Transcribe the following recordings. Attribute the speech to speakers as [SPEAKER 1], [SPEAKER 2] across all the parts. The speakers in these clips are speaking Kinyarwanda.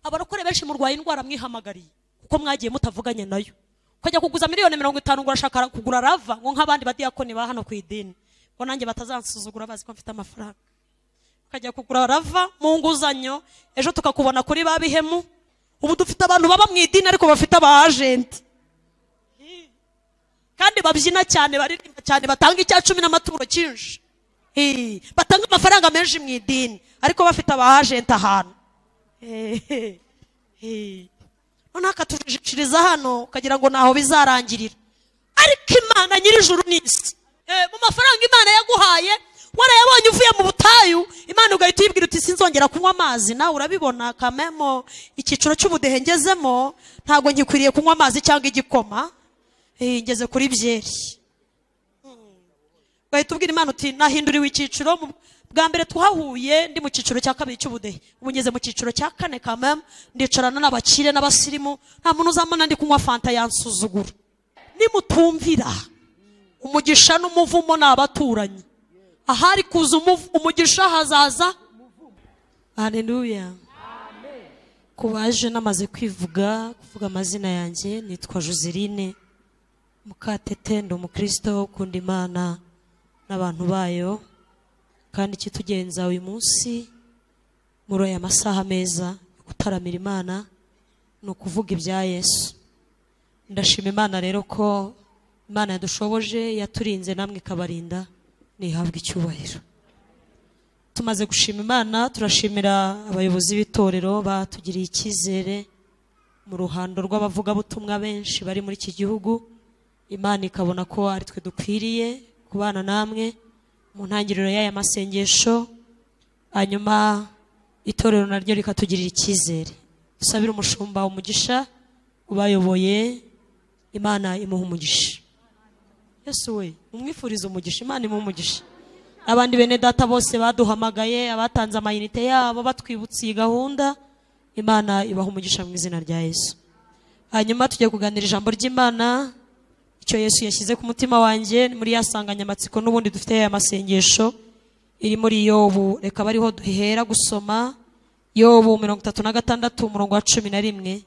[SPEAKER 1] abarokore benshi murwaye indwara mwihamagariye kuko mwagiye mutavuganye nayo. Kujya kuguza miliyoni 50 ngo urashaka kugura rava ngo nk'abandi badiyakoni ba hano ku idini ngo nanjye batazansuzugura bazi ko mfite amafaranga. Kajya kugura rava mu nguzanyo, ejo tukakubona kuri babihemu. Ubu dufite abantu baba mu idini ariko bafite aba agent kandi babyina cyane, baririmba cyane, batanga icya 10 n'amaturo cyinshi, batanga amafaranga menshi mu idini ariko bafite aba agent ahantu. None akatujishiriza hano ukagira ngo naho bizarangirira, ariko Imana nyir'ijuru n'isi mu mafaranga Imana yaguhaye warayabonye uvuye mu butayu, Imana ugahita uyibwira uti sinzongera kunywa amazi. Nawe urabibona kamemo ikiciro cy'ubudehe ngezemo, ntago nkikwiriye kunywa amazi cyangwa igikoma, ngeze kuri byeri. Ugahita ubwira Imana uti nahinduriwe ikiciro. Bwa mbere twahuye ndi mu kiciro cya 2 cy'ubudehe, ubu ngeze mu kiciro cya 4 kamemo, ndicarana n'abakire n'abasirimu, nta muntu uzamana ndi kunywa fanta yansuzugura. Nimutumvira umugisha n'umuvumo n'abaturanyi, ahari kuza umugisha hazaza. Haleluya. Amen. Kubaje namaze kuvuga amazina yanjye, nitwa Joseline Mukatete, ndi umukristo ukunda Imana n'abantu bayo, kandi kitugenza uyu munsi muri aya masaha meza gutaramira Imana no kuvuga ibya Yesu. Ndashima Imana rero ko Imana yadushoboje, yaturinze namwe ikabarinda, nihabwa icyubahiro. Tumaze gushima Imana, turashimira abayobozi b'itorero batugiriye icyizere mu ruhando rw'abavuga butumwa benshi bari muri iki gihugu. Imana ikabona ko ari twe dukwiriye kubana namwe mu ntangiriro y'aya masengesho, hanyuma itorero naryo rikatugirira icyizere. Dusabira umushumba umugisha ubayoboye, Imana imuha umugisha. Yesu we, umwifuriza umugisha, Imana imuha umugisha. Abandi bene data bose baduhamagaye, abatanze amayinite yabo batwibutse iyi gahunda, Imana ibaha umugisha mu izina rya Yesu. Hanyuma tugiye kuganira ijambo ry'Imana, icyo Yesu yashyize ku mutima wanjye muri yasanganyamatsiko n'ubundi dufite aya masengesho iri muri Yobu. Reka bariho duhera gusoma Yobu 36 umurongo wa 11.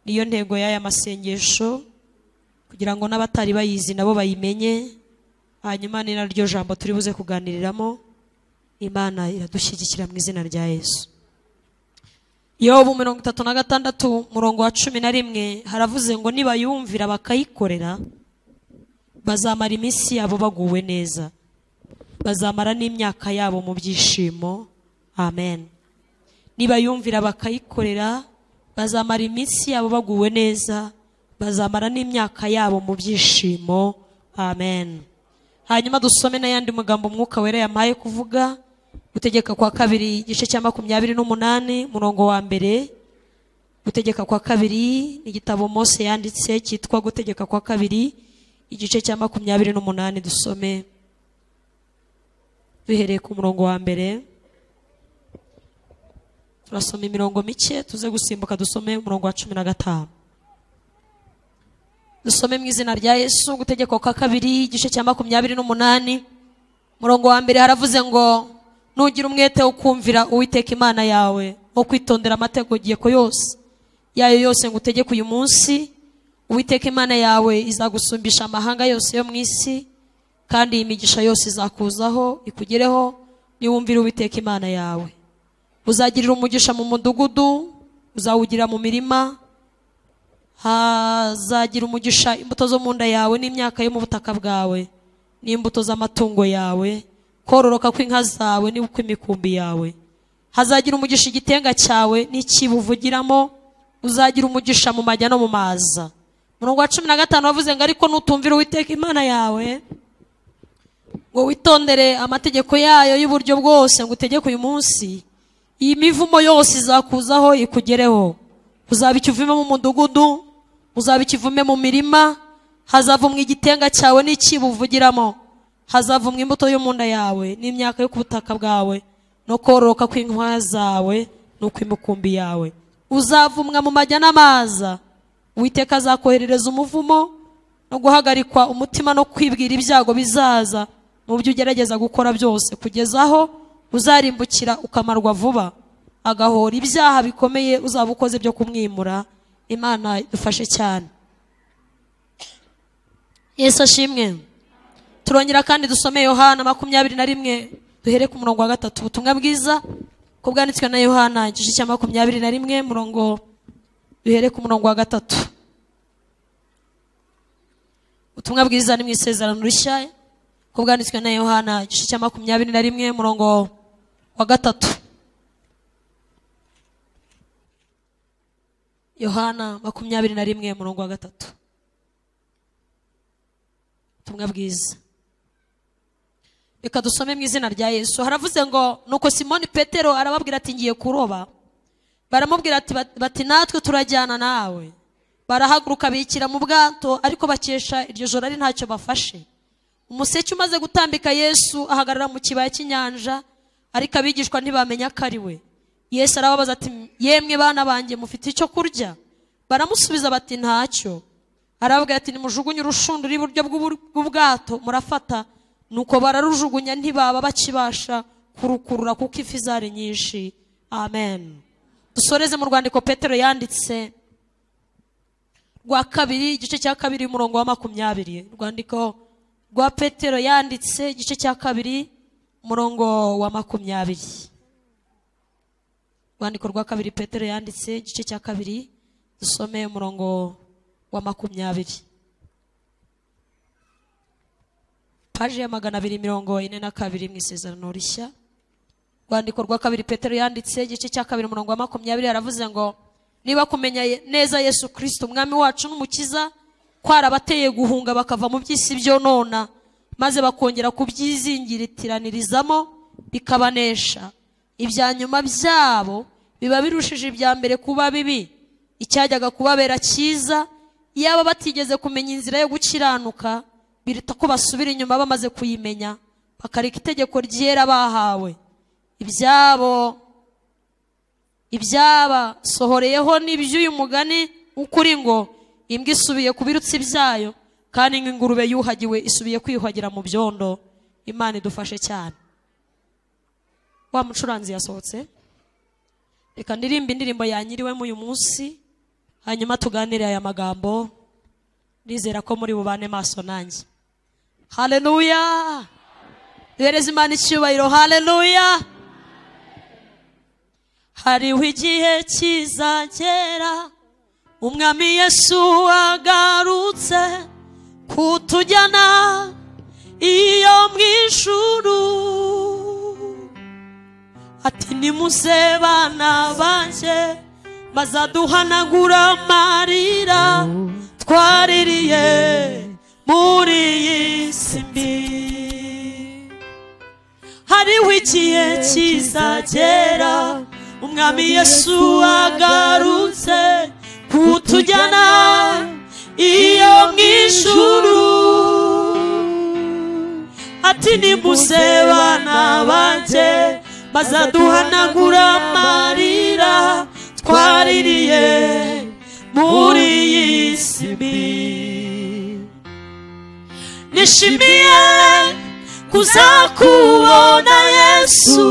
[SPEAKER 1] Niyo ntego y'aya masengesho, kugira ngo n'abatari bayizi nabo bayimenye. Hanyuma ni naryo jambo turi buze kuganiriramo. Imana iradushyigikira mu izina rya Yesu. Yobu 36 umurongo wa 11 haravuze ngo nibayumvira bakayikorera bazamara iminsi yabo baguwe neza, bazamara n'imyaka yabo mu byishimo. Amen. Nibayumvira bakayikorera bazamara iminsi yabo baguwe neza, bazamara n'imyaka yabo mu byishimo. Amen. Hanyuma dusome n'ayandi magambo Mwuka Wera yamaye kuvuga. Gutegeka kwa 2 igice cya 28 umurongo wa 1. Gutegeka kwa 2 igitabo Mose yanditse cyitwa Gutegeka kwa 2 igice cya 28. Dusome duhereye ku murongo wa 1. Turasoma imirongo mike, tuze gusimbuka dusome umurongo wa 15. Dusome mu izina rya Yesu. Gutegeka kwa 2 igice cya 28 umurongo wa 1 haravuze ngo nugira umwete wo kumvira Uwiteka Imana yawe, wo kwitondera amategeko yose yayo yose ngutegeka uyu munsi, Uwiteka Imana yawe izagusumbisha amahanga yose yo mu isi, kandi imigisha yose izakuzaho ikugereho niwumvira Uwiteka Imana yawe. Uzagirira umugisha mu mudugudu, uzawugira mu mirima, hazagira umugisha imbuto zo mu nda yawe n'imyaka yo mu butaka bwawe n'imbuto z'amatungo yawe, kororoka kw'inka zawe n'ukw'imikumbi yawe. Hazagira umugisha igitenga cyawe n'ikibuvugiramo, uzagira umugisha mu majya no mu maza. Umurongo wa 15 wavuze ngo ariko nutumvira Uwiteka Imana yawe ngo witondere amategeko yayo y'uburyo bwose ngo utegeke uyu munsi, iyi mivumo yose izakuzaho ikugereho. Uzaba ikivume mu mudugudu, uzaba ikivume mu mirima, hazavumwa igitenga cyawe n'ikibuvugiramo, hazavumwa imbuto yo mu nda yawe n'imyaka yo ku butaka bwawe, no kororoka kw'inka zawe n'ukw'imikumbi yawe. Uzavumwa mu majya n'amaza, Uwiteka azakoherereza umuvumo no guhagarikwa umutima no kwibwira ibyago bizaza mu byo ugerageza gukora byose, kugeza aho uzarimbukira ukamarwa vuba. agahora ibyaha bikomeye uzaba ukoze byo kumwimura. Imana idufashe cyane. Yesu ashimwe. Turongera kandi dusome Yohana 21 duhere ku murongo wa 3. Ubutumwa bwiza ko bwanditswe na Yohana igice cya 21 murongo duhere ku murongo wa 3. Ubutumwa bwiza ni mu isezerano rishya ko bwanditswe na Yohana igice cya 21 murongo wa 3. Yohana 21 murongo wa 3. Ubutumwa bwiza. Reka dusome mu izina rya Yesu. Haravuze ngo nuko Simoni Petero arababwira ati ngiye kuroba. Baramubwira ati bati natwe turajyana nawe. Barahaguruka bikira mu bwato ariko bakesha iryo joro ari ntacyo bafashe. Umuseke umaze gutambika Yesu ahagarara mu kibaya cy'inyanja ariko abigishwa ntibamenya ko ari we. Yesu arababaza ati yemwe bana banjye mufite icyo kurya? Baramusubiza bati ntacyo. Arababwira ati nimujugunye urushundura iburyo bw'ubwato murafata. Nuko bararujugunya ntibaba bakibasha kurukurura kuko ifi zari nyinshi. Amen. Dusoreze mu rwandiko Petero yanditse rwa kabiri igice cya 2 umurongo wa 20. Rwandiko rwa Petero yanditse igice cya 2 umurongo wa 20. Rwandiko rwa kabiri Petero yanditse igice cya 2 dusome umurongo wa 20. Paje ya 242 mu isezerano rishya. Rwandiko rwa kabiri Petero yanditse igice cya 2 umurongo wa 20 aravuze ngo niba kumenya neza Yesu Kristo umwami wacu n'umukiza kwarabateye guhunga bakava mu by'isi byo nona maze bakongera kubyizingiritiranizamo bikabanesha. Ibya nyuma byabo biba birushije ibya mbere kuba bibi. Icyajyaga kubabera cyiza yaba batigeze kumenya inzira yo gukiranuka biruta ko basubira inyuma bamaze kuyimenya bakareka itegeko ryera bahawe. Ibyaba sohoreyeho n'iby'uyu mugani ukuri ngo imbwa isubiye ku birutsi byayo kandi ingurube yuhagiwe isubiye kwiyuhagira mu byondo. Imana idufashe cyane. Wa mucuranzi yasohotse. Reka ndirimba indirimbo yanyiriwemo uyu munsi hanyuma tuganire aya magambo. Nizera ko muri bubane maso nanjye. Haleluya. Duhereze Imana icyubahiro. Haleluya. Hariho igihe kizagera umwami Yesu agarutse kutujyana iyo mu ijuru. Ati nimuze bana banje bazaduhanagura amarira twaririye muri iyi si mbi. Hariho igihe kizagera umwami Yesu agarutse kutujyana iyo mu ijuru. Ati nimuze bana banje bazaduhanagura amarira twaririye muri iyi si mbi. Nishimiye kuzakubona Yesu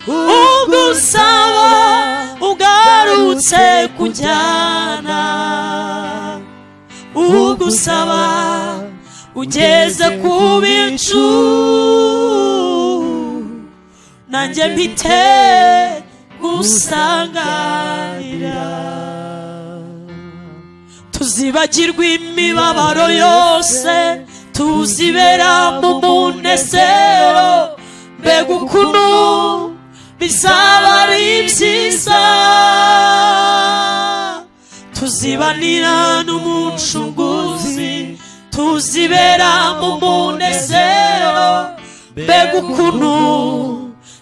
[SPEAKER 1] ugusaba ugarutse kujyana. Ugusaba ugeze ku bicu nanjye mpite gusanganira. Tuzibagirwa imibabaro yose tuzibera mu munezero. Mbega ukuntu bizaba ari byiza tuzibanira n'umucunguzi tuzibera mu munezero. Mbega ukuntu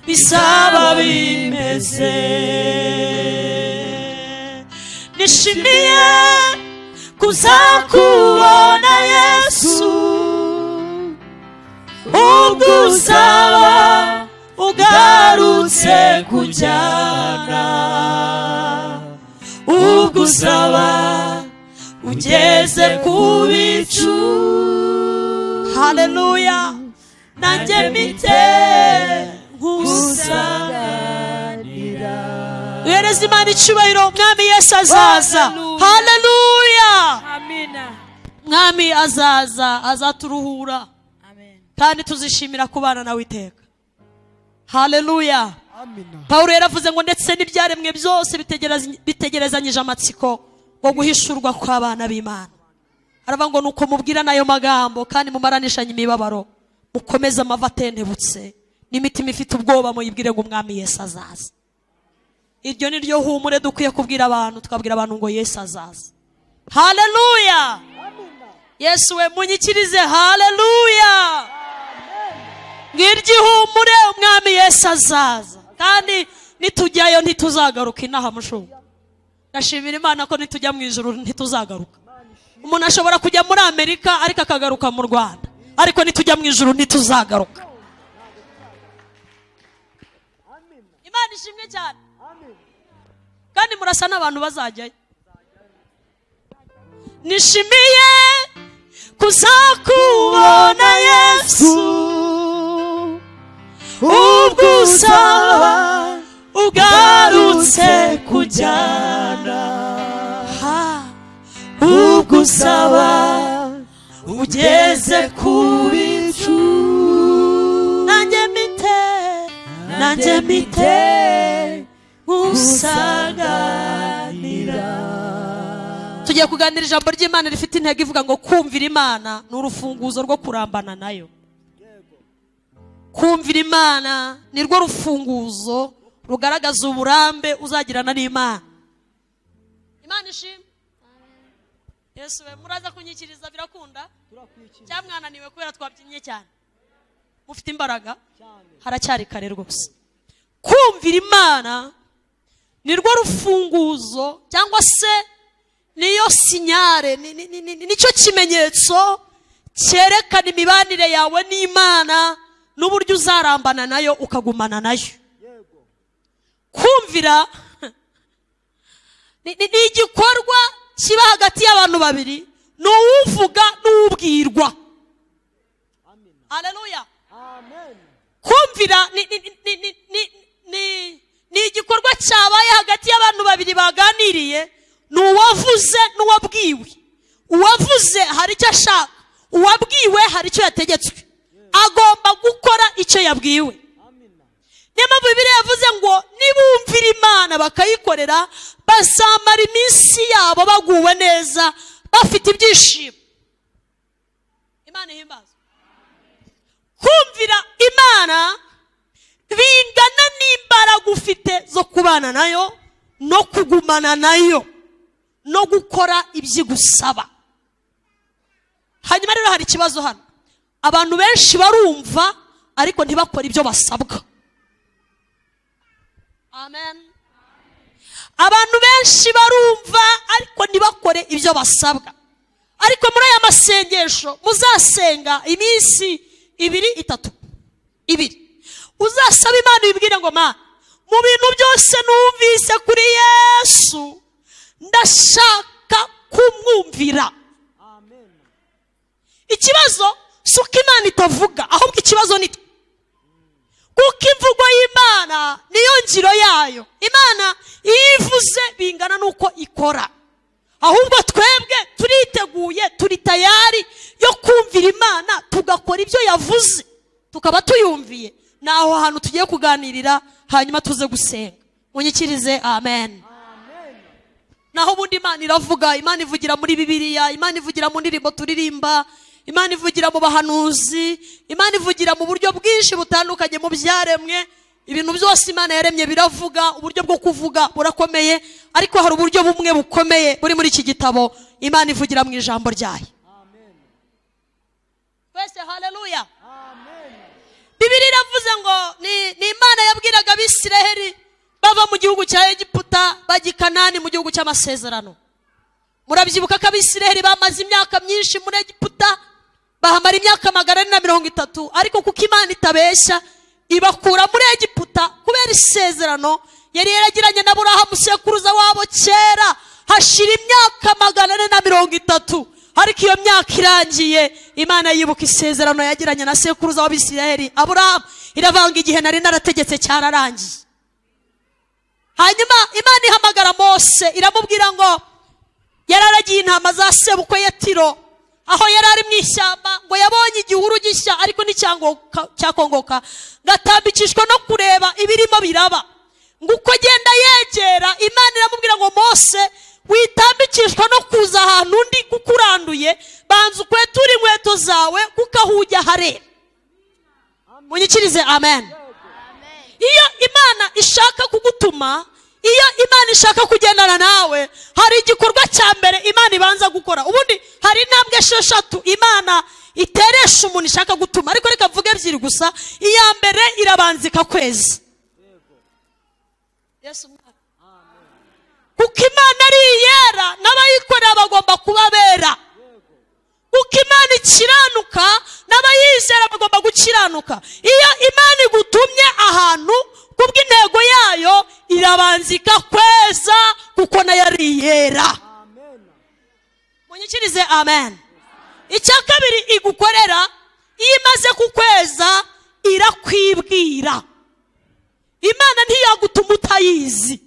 [SPEAKER 1] bizaba bimeze. Nishimiye kuzakubona Yesu ugusaba ugarutse kujyana. Ugusaba ugeze ku bicu. Haleluya. Nanjye mpite gusanganira. duhereze Imana icyubahiro. Mwami Yesu azaza. Haleluya.
[SPEAKER 2] Amina.
[SPEAKER 1] Mwami azaza, azaturuhura.
[SPEAKER 2] Amen.
[SPEAKER 1] Kandi tuzishimira kubana nawe iteka. Haleluya.
[SPEAKER 3] Amina.
[SPEAKER 1] Pawulo yaravuze ngo ndetse n'ibyaremwe byose bitegerezanyije amatsiko ngo guhishurwa kw'abana b'Imana. Aravuga ngo nuko mubwira nayo magambo kandi mumaranishanye imibabaro, mukomeze amava atentebutse n'imitima ifite ubwoba, muyibwire ngo Umwami Yesu azaza. Iryo ni ryo humure dukwiye kubwira abantu, tukabwira abantu ngo Yesu azaza. Haleluya. Yesu we munyikirize. Haleluya. Ngirgihumure, Umwami Yesu azaza. Kandi nitujyayo ntituzagaruka inaha mushubu. Ndashimira Imana ko nitujya mu ijuru ntituzagaruka. Umuntu ashobora kujya muri Amerika ariko akagaruka mu Rwanda, ariko nitujya mu ijuru ntituzagaruka. Imana ishimwe cyane. Kandi murasa n'abantu bazajyayo. Nishimiye kuzakubona Yesu, ubwo uzaba ugarutse kujyana, ubwo uzaba ugeze ku bicu, nanjye mite usanganira. Tugiye kuganira ijambo ry'Imana rifite intego ivuga ngo kumvira Imana ni urufunguzo rwo kurambana nayo. Kumvira Imana ni rwo rufunguzo rugaragaza uburambe uzagirana n'Imana. Imana ishimwe. Yesu we muraza kunyikiriza birakunda? Cyangwa mwananiwe kubera twabyinnye cyane? Mufite imbaraga? Haracyari kare rwose. Kumvira Imana ni rwo rufunguzo cyangwa se niyo sinyare, nicyo kimenyetso cyerekana imibanire yawe n'Imana n'uburyo uzarambana nayo ukagumana nayo. Kumvira ni igikorwa kiba hagati y'abantu babiri, n'uwuvuga n'ubwirwa. Haleluya. Amen. Kumvira ni igikorwa cyabaye hagati y'abantu babiri baganiriye, n'uwavuze n'uwabwiwe. Uwavuze hari icyo ashaka, uwabwiwe hari icyo yategetswe, agomba gukora icyo yabwiwe. Niyo mpamvu Bibiliya yavuze ngo nibumvira Imana bakayikorera bazamara iminsi yabo baguwe neza bafite ibyishimo. Imana ihimbaza. Kumvira Imana bingana n'imbaraga ufite zo kubana nayo no kugumana nayo no gukora ibyo igusaba. Hanyuma rero hari ikibazo hano. Abantu benshi barumva ariko ntibakora ibyo basabwa. Amen. Abantu benshi barumva ariko ntibakore ibyo basabwa. Ariko muri aya masengesho muzasenga iminsi 2-3 uzasaba Imana ibwire ngo Mana, mu bintu byose numvise kuri Yesu ndashaka kumwumvira. Amen. Ikibazo suko Imana itavuga, ahubwo ikibazo ni kuko imvugo y'Imana niyo ngiro yayo. Imana ivuze bingana nuko ikora. Ahubwo twebwe turiteguye, turi tayari yo kumvira Imana tugakora ibyo yavuze, tukaba tuyumviye. Naho hantu tugiye kuganirira hanyuma tuze gusenga. Munyikirize amen. Amen. Naho ubundi Imana iravuga, Imana ivugira muri Bibiliya, Imana ivugira mu ndirimbo turirimba, Imana ivugira mu bahanuzi, Imana ivugira mu buryo bwinshi butandukanye mu byaremwe. Ibintu byose Imana yaremye biravuga. Uburyo bwo kuvuga burakomeye, ariko hari uburyo bumwe bukomeye buri muri iki gitabo. Imana ivugira mu ijambo ryayo. Amen. Twese haleluya. Amen. Bibiliya iravuze ngo ni Imana yabwiraga Abisiraheli bava mu gihugu cya Egiputa bajya i Kanani mu gihugu cy'amasezerano. Murabyibuka ko Abisiraheli bamaze imyaka myinshi muri Egiputa, bahamara imyaka 430, ariko kuko Imana itabeshya ibakura muri Egiputa kubera isezerano yari yaragiranye na Aburahamu sekuruza wabo kera, hashira imyaka 430. Ariko iyo myaka irangiye Imana yibuka isezerano yagiranye na sekuruza w'Abisiraheli Aburahamu, iravanga igihe nari narategetse cyararangiye. hanyuma Imana ihamagara Mose iramubwira ngo yararagiye intama za sebukwe Yetiro aho yarari mu ishyamba ngo yabonye igihuru gishya ariko cyakongoka gatambikishwa no kureba ibirimo biraba ngo uko agenda yegera Imana iramubwira ngo Mose witambikishwa no kuza ahantu undi kukuranduye banza ukwetura inkweto zawe kuko aho ujya harera. Munyikirize amen. Iyo Imana ishaka kugutuma, iyo Imana ishaka kugendana nawe, hari igikorwa cya mbere Imana ibanza gukora. Ubundi hari intambwe 6 Imana iteresha umuntu ishaka gutuma, ariko reka mvuge ebyiri gusa. Iya mbere irabanza ikakweza. Yesu mwana. Kuko Imana ari yera n'abayikorera bagomba kubabera. Kuko Imana ikiranuka n'abayizera bagomba gukiranuka. Iyo Imana igutumye ahantu kubw'intego yayo irabanza ikakweza kuko nayo ari yera. Munyikirize amen. Icya kabiri igukorera, iyo imaze kukweza irakwibwira. Imana ntiyagutuma utayizi,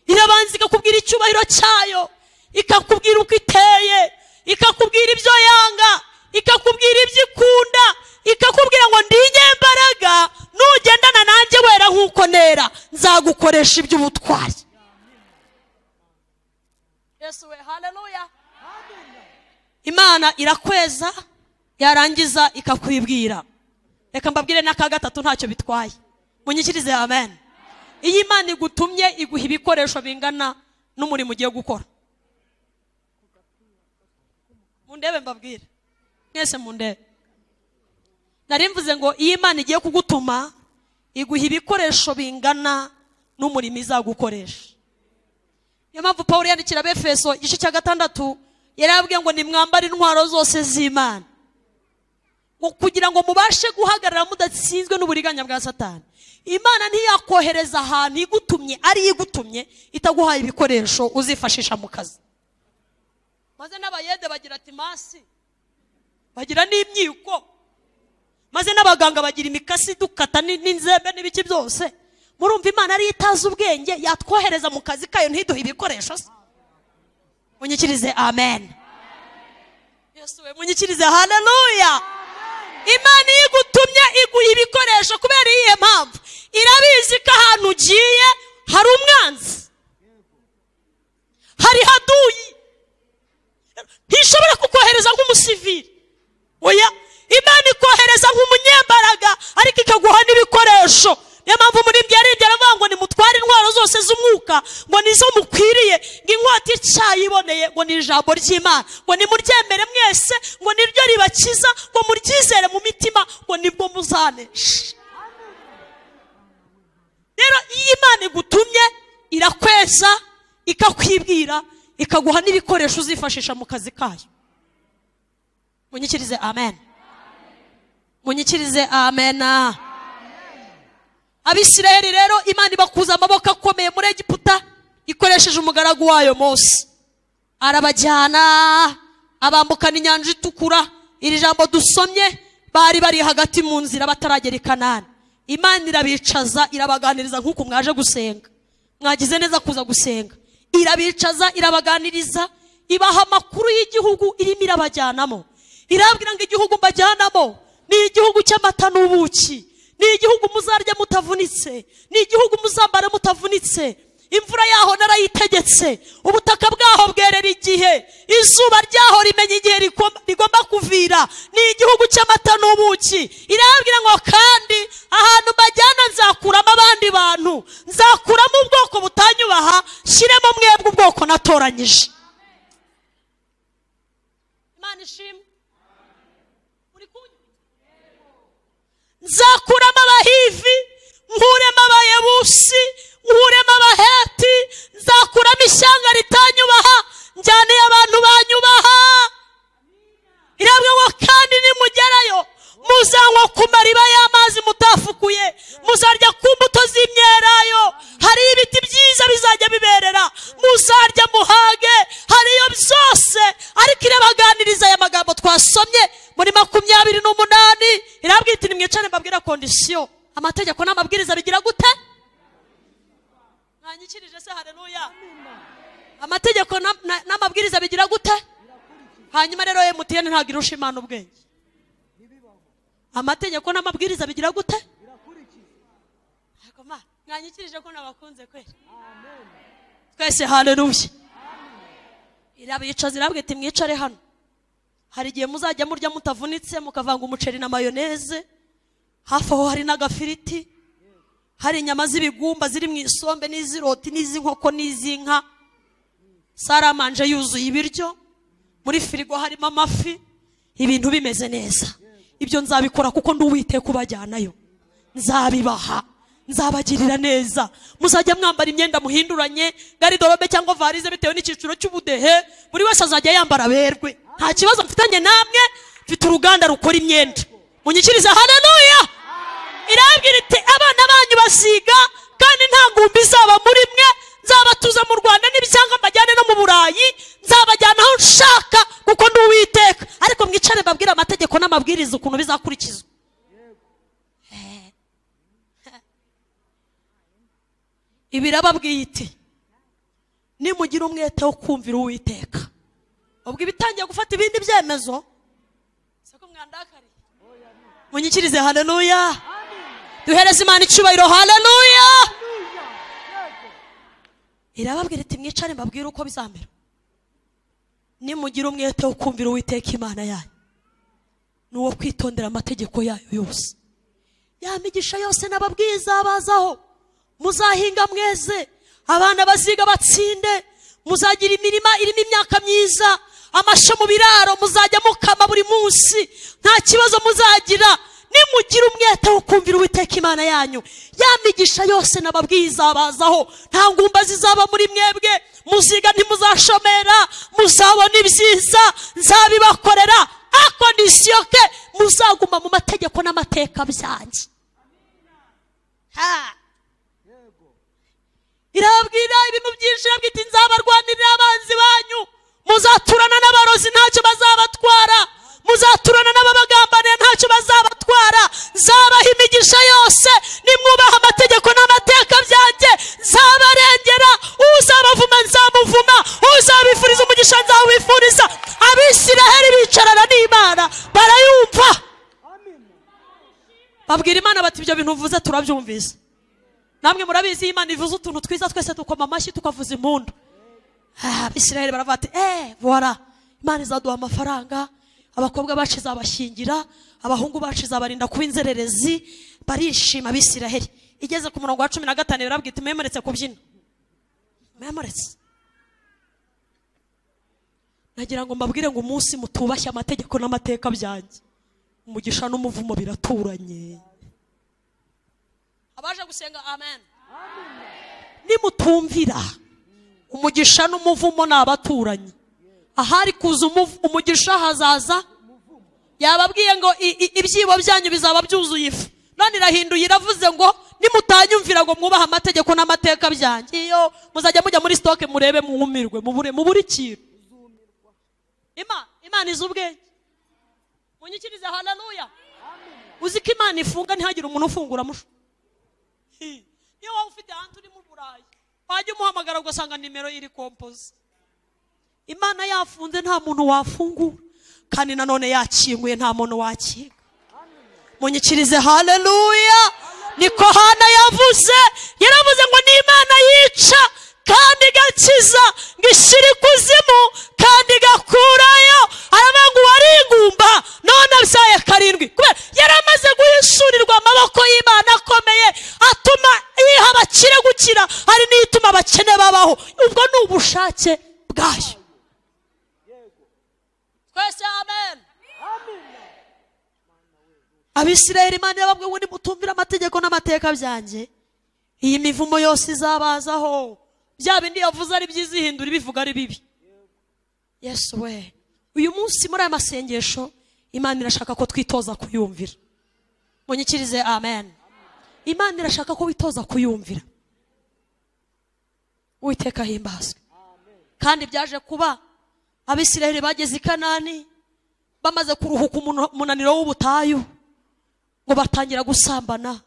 [SPEAKER 1] irabanza ikakubwira icyubahiro cyayo, ikakubwira uko iteye, ikakubwira ibyo yanga, ikakubwira ibyo ikunda, ikakubwira ngo ndi inyembaraga, nugendana nanjye wera nk'uko nera nzagukoresha iby'ubutwari. Yesu we, haleluya. Imana irakweza yarangiza ikakwibwira. Reka mbabwire n'aka gatatu ntacyo bitwaye. Munyikirize amen. Iyi Imana igutumye iguha ibikoresho bingana n'umurimo ugiye gukora. Mundebe mbabwire. Mwese mundebe. Narimvuze ngo iyi Imana igiye kugutuma iguha ibikoresho bingana n'umurimo izagukoresha. Niyo mpamvu Pawulo yandikira Abefeso igice cya 6 yarabwiye ngo nimwambare intwaro zose z'Imana, ngo kugira ngo mubashe guhagarara mudatsinzwe n'uburiganya bwa Satani. Imana ntiyakohereza ahantu igutumye ari igutumye itaguhaye ibikoresho uzifashisha mu kazi. Maze n'abayede bagira ati masi, bagira n'imyiko, maze n'abaganga bagira imikasi dukata n'inzembe n'ibiki byose. Murumva Imana ari itazi ubwenge yatwohereza mu kazi kayo ntiduhe ibikoresho. Munyikirize amen. Yesu we, munyikirize haleluya. Imana igutumye iguha ibikoresho kubera iyihe mpamvu? Irabizi ko ahantu ugiye hari umwanzi, hari haduyi, ntishobora kukohereza nk'umusivili. Oya, Imana ikohereza nk'umunyembaraga ariko ikaguha n'ibikoresho. Niyo mpamvu muri byaribye aravuga ngo nimutware intwaro zose z'umwuka ngo nizo mukwiriye, ngo inkota icyayiboneye ngo ni ijambo ry'Imana, ngo nimuryemere mwese ngo niryo ribakiza, ngo muryizere mu mitima ngo nibwo muzanesha. Rero iyi Imana igutumye irakweza ikakwibwira ikaguha n'ibikoresho uzifashisha mu kazi kayo. Munyikirize amen. Munyikirize amen. Abisirayeli rero Imana ibakuza amaboko akomeye muri Egiputa ikoresheje umugaragu wayo Mose. Arabajyana abambukana inyanja itukura. Iri jambo dusomye bari bari hagati mu nzira bataragera i Kanani. Imana irabicaza irabaganiriza nk'uko mwaje gusenga. Mwagize neza kuza gusenga. Irabicaza irabaganiriza, ibaha amakuru y'igihugu irimo irabajyanamo. Irabwira ngo igihugu mbajyanamo ni igihugu cy'amata n'ubuki, ni igihugu muzarya mutavunitse, ni igihugu muzambara mutavunitse. Imvura yaho narayitegetse, ubutaka bwaho bwerera igihe, izuba ryaho rimenya igihe rigomba kuvira, ni igihugu cy'amata n'ubuki. Irabwira ngo kandi ahantu bajyana nzakuramo abandi bantu, nzakuramo ubwoko butanyubaha, shyiremo mwebwe ubwoko natoranyije. Imana ishimwe. Nzakuramo Abahivi, nkuremo Abayebusi, nkuremo Abaheti, nzakuramo ishyanga ritanyubaha, njyaneye abantu banyubaha. Irabwira ngo kandi nimugerayo muzanywa ku mariba y'amazi mutafukuye, muzarya ku mbuto z'imyelayo, hari ibiti byiza bizajya biberera, muzarya muhage, hariyo byose. Ariko irabaganiriza aya magambo twasomye muri 28. Irabwira iti nimwicane mbabwira kondisiyo, amategeko n'amabwiriza bigira gute? mwanyikirije se haleluya amategeko n'amabwiriza bigira gute hanyuma rero MTN ntago irusha Imana ubwenge amategeko n'amabwiriza bigira gute akoma mwanyikirije ko nabakunze kwera twese haleluya irabica zirabwite mwicare hano hari igihe muzajya murya mutavunitse mukavanga umuceri na mayoneze hafi aho hari n'agafiriti hari inyama z'ibigumba ziri mu isombe n'iziroti n'iz'inkoko n'iz'inka saramanje yuzuye ibiryo muri firigo harimo amafi ibintu bimeze neza ibyo nzabikora kuko ndi Uwiteka ubajyanayo nzabibaha nzabagirira neza muzajya mwambara imyenda muhinduranye garidorobe cyangwa varize bitewe n'ikiciro cy'ubudehe buri wese azajya yambara berwe nta kibazo mfitanye namwe mfite uruganda rukora imyenda munyikiriza haleluya irabwira iti abana banyu basiga kandi nta ngumbi zaba muri mwe nzabatuza mu Rwanda n'ibisanga mbajyane no mu Burayi nzabajyana aho nshaka kuko ndi Uwiteka ariko mwicare babwira amategeko n'amabwiriza ukuntu bizakurikizwa ibirababwiye iti nimugira umwete wo kumvira Uwiteka ubwo ibitangiye gufata ibindi byemezo sako mwandakari munyikirize haleluya duhereze Imana icubahiro haleluya irababwira iti mwicare mbabwire uko bizamera nimugira umwete wo kumvira Uwiteka Imana yanyu nuwo kwitondera amategeko yayo yose yamigisha yose nababwiza bazaho muzahinga mweze abana baziga batsinde muzagira imirima irimo imyaka myiza amasho mu biraro muzajya mukama buri munsi nta kibazo muzagira nimugira umwete wo kumvira Uwiteka Imana yanyu yamigisha yose nababwiza bazaho nta ngumba zizaba muri mwebwe muziga ntimuzashomera muzabona ibyiza nzabibakorera akondisiyo ke muzaguma mu mategeko n'amateka byanjye irabwira ibintu byinshi irabwita nzabarwanirira abanzi banyu muzaturana n'abarozi ntacyo bazabatwara muzaturana n'ababagambaniye ntacyo bazabatwara nzabaha imigisha yose nimwubaha amategeko n'amateka byanjye nzabarengera uzabavuma nzamuvuma uzabifuriza umugisha nzawifuriza Abisiraheli bicarana n'Imana barayumva babwira Imana bati ibyo bintu uvuze turabyumvise namwe murabizi Imana ivuze utuntu twiza twese tukoma amashyi tukavuza impundu Abisiraheli baravuga ati voilà Imana izaduha amafaranga abakobwa bacu izabashyingira abahungu bacu izabarinda kuba inzererezi barishima Abisiraheli igeze ku murongo wa 15 birabwita memoretse kubyina memoretse nagira ngo mbabwire ngo umunsi mutubashye amategeko n'amateka byanjye umugisha n'umuvumo biraturanye abaje gusenga amen nimutumvira umugisha n'umuvumo nabaturanye ahari kuza umugisha hazaza yababwiye ngo ibyibo byanyu bizaba byuzuye ifu none irahinduye iravuze ngo nimutanyumvira ngo mwubaha amategeko n'amateka byanjye iyo muzajya mujya muri stock murebe mwumirwe mubure ikintu Imana izubwenge munyikirize haleluya uziko Imana ifunga ntihagire umuntu ufungura musho iyo waba ufite ahantu uri mu Burayi wajya umuhamagara ugasanga nimero iri compose Imana yafunze nta muntu wafungura kandi nanone yakinguye nta muntu wakinga munyikirize haleluya niko Hana yavuze yaravuze ngo ni Imana yica kandi igakiza ngishyira ikuzimu kandi igakurayo aravuga wari ingumba none abyaye karindwi kubera yaramaze guhishurirwa amaboko y'Imana akomeye atuma yiha abakire gukira hari n'ituma abakene babaho ubwo ni ubushake bwayo twese amen Abisiraheli Imana yababwiye ngo nimutumvira amategeko n'amateka byanjye iyi mivumo yose izabazaho bya bindi yavuze ari byizihindura bivuga ari bibi Yesu we uyu munsi muri aya masengesho Imana irashaka ko twitoza kuyumvira munyikirize amen Imana irashaka ko witoza kuyumvira Uwiteka himbazwe kandi byaje kuba Abisiraheli bageze i Kanani bamaze kuruhuka umunaniro w'ubutayu ngo batangira gusambana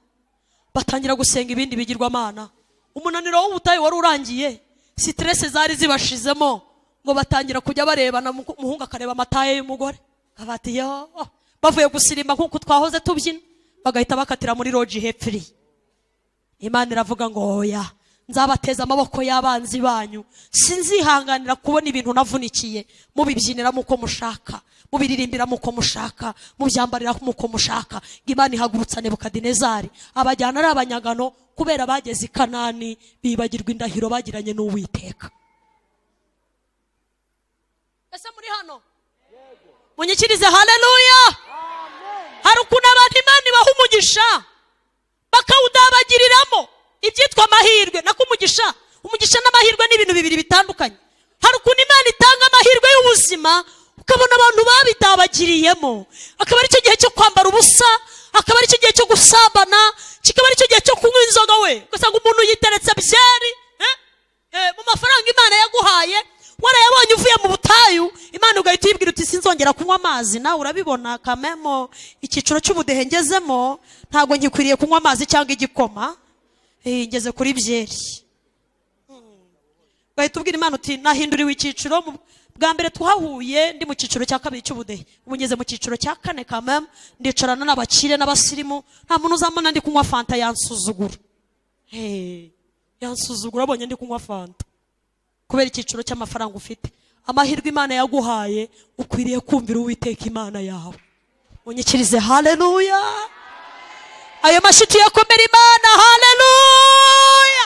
[SPEAKER 1] batangira gusenga ibindi bigirwamana umunaniro w'ubutayu wari urangiye, stress zari zibashizemo ngo batangira kujya barebana, umuhungu akareba amataye y'umugore abati yo bavuye gusirimba nkuko twahoze tubyina, bagahita bakatira muri lodge hepfiri. Imana iravuga ngo oya, nzabateza amaboko y'abanzi banyu, sinzihanganira kubona ibintu navunikiye mubibyinira muko mushaka, mubiririmbira muko mushaka, mubyambarira muko mushaka. Imana ihagurutsa Nebukadinezari abajyana ari abanyagano kubera bageze i Kanani bibagirwa indahiro bagiranye n'Uwiteka. Ese muri hano munyikirize haleluya. Hari ukuntu abantu Imana ibaha umugisha bakawudabagiriramo ibyitwa amahirwe. Nako umugisha n'amahirwe ni ibintu bibiri bitandukanye. Hari ukuntu Imana itanga amahirwe y'ubuzima ukabona abantu babidabagiriyemo, akaba ari cyo gihe cyo kwambara ubusa, akaba ari cyo gihe cyo gusambana, kikaba ari cyo gihe cyo kunywa inzoga. We ugasanga umuntu yiteretse byeri mu mafaranga Imana yaguhaye, warayabonye uvuye mu butayu, Imana ugahita uyibwira uti sinzongera kunywa amazi. Nawe urabibona kamemo icyiciro cy'ubudehe ngezemo, ntago ngikwiriye kunywa amazi cyangwa igikoma, ngeze kuri byeri. Ugahita ubwira Imana uti nahinduriwe icyiciro, bwa mbere twahuye ndi mu cyiciro cya kabiri cy'ubudehe, ubu ngeze mu cyiciro cya kane kamemo, ndicarana n'abakire n'abasirimu, nta muntu uzamana ndi kunywa fanta yansuzugura. Yansuzugura abonye ndi kunywa fanta kubera icyiciro cy'amafaranga ufite. Amahirwe Imana yaguhaye ukwiriye kumvira Uwiteka Imana yawe. Munyikirize haleluya. Ayo mashiti yakomera Imana haleluya.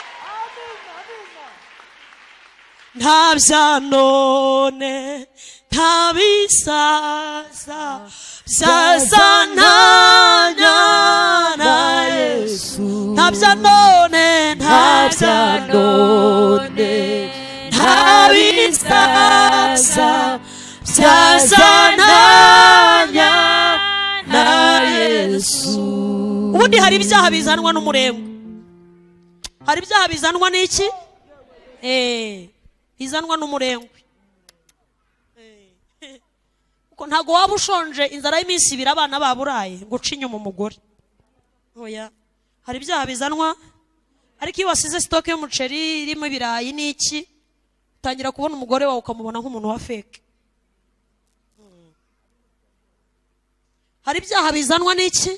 [SPEAKER 1] Nta bya none nta bisaza byazananya na Yesu. Nta bya none nta bya none nta bisaza byazananya na Yesu. Ubundi hari ibyaha bizanwa n'umurengwe. Hari ibyaha bizanwa n'iki? Bizanwa n'umurengwe. Kuko ntago waba ushonje inzara y'iminsi ibiri abana baburaye ngo uce inyuma umugore. Oya, hari ibyaha bizanwa, ariko iyo wasize stock y'umuceri irimo ibirayi n'iki, utangira kubona umugore wawe ukamubona nk'umuntu wa fake. Hari ibyaha bizanwa n'iki?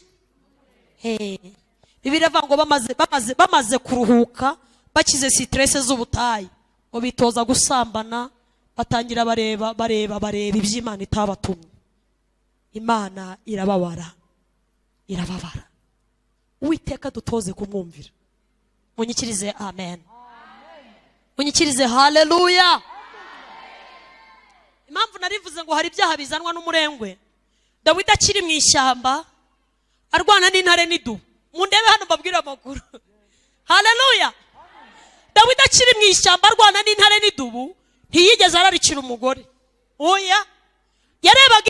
[SPEAKER 1] Bibiliya ivuga ngo bamaze kuruhuka, bakize stress z'ubutayu, ngo bitoza gusambana, batangira bareba iby'Imana itabatumye. Imana irababara. Uwiteka dutoze kumwumvira. Munyikirize amen. Munyikirize haleluya. Impamvu narivuze ngo hari ibyaha bizanwa n'umurengwe, Dawidi akiri mu ishyamba arwana n'intare n'idubu. Mundebe hano mbabwira amakuru. Haleluya. Dawidi akiri mu ishyamba arwana n'intare n'idubu, ntiyigeze ararikira umugore. Oya, yarebaga